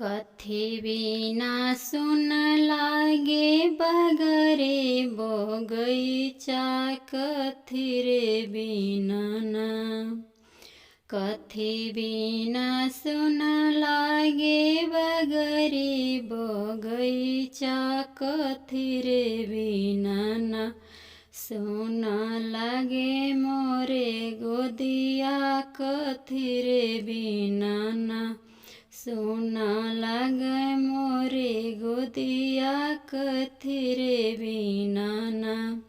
कथी बिना सुन लागे बगरे बगैचा, कथी रे बिना ना। कथी बिना सुन लागे बगरे बगैचा, कथी रे बिना ना। सुन लागे मोरे गोदिया, कथी रे बिना ना। सुन लागे मोरे गोदिया, कथी रे बिना ना।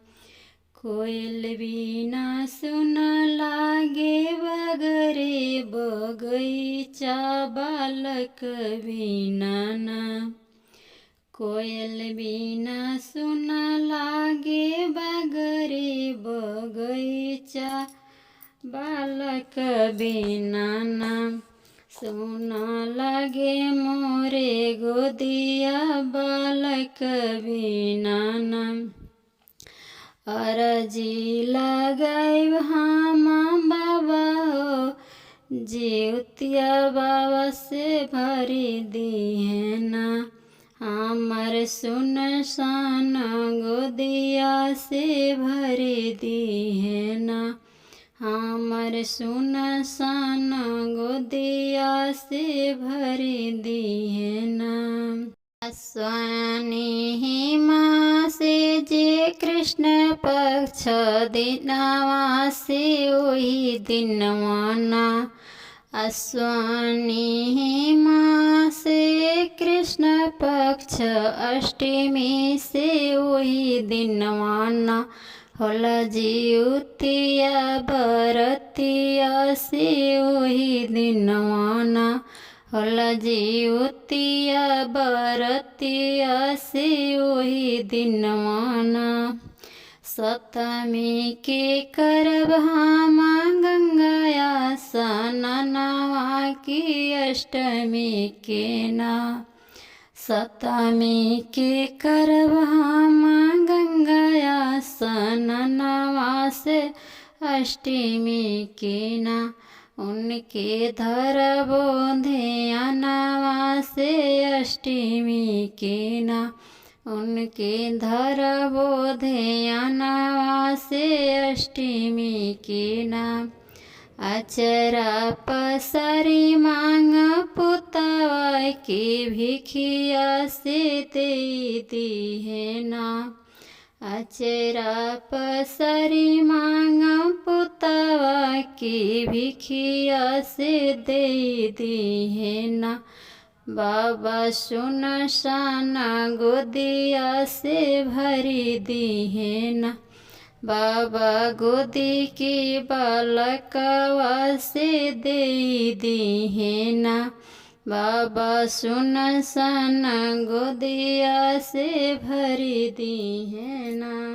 कोयल बिना सुन लागे बगरे बगैचा, बालक बिना ना। कोयल बिना सुन लागे बगरे बगैचा, बालक बिना ना। सुन लागे मोरे गोदिया, बालक बिना ना। अरजी लगाइब हम बाबा हो, जिउतिया बाबा से भरी दिहे ना। हमर सुनसान गोदिया से भरी दिहे ना। हमर सुनसान गोदिया से भरी दिहे ना। आश्वानी माँ से जे कृष्ण पक्ष दिनवा से वही दिनवा ना। आश्वानी माँ से कृष्ण पक्ष अष्टमी से वही दिनवा ना। होला जिउतिया बरतिया से वही दिनवा ना। होला जिउतिया बरतिया से वही दिनवा ना। सप्तमी के करब हम गंगाया स्नानवा की, अष्टमी के ना। सप्तमी के करब हम गंगाया स्नानवा से, अष्टमी के ना। उनके धरबो ध्यानवा से, अष्टमी के ना। उनके धरबो ध्यानवा से, अष्टमी के ना। अचरा पसारी मांग पुतवा के, भिखिया से दे दिहे ना। अचरा पसारी मांग पुतवा के, भिखिया से दे दिहे ना। बाबा सुनसान गोदिया से भरी दिहे ना। बाबा गोदी की बालकवा से दे दिहे ना। बाबा सुनसान गोदिया से भरी दिहे ना।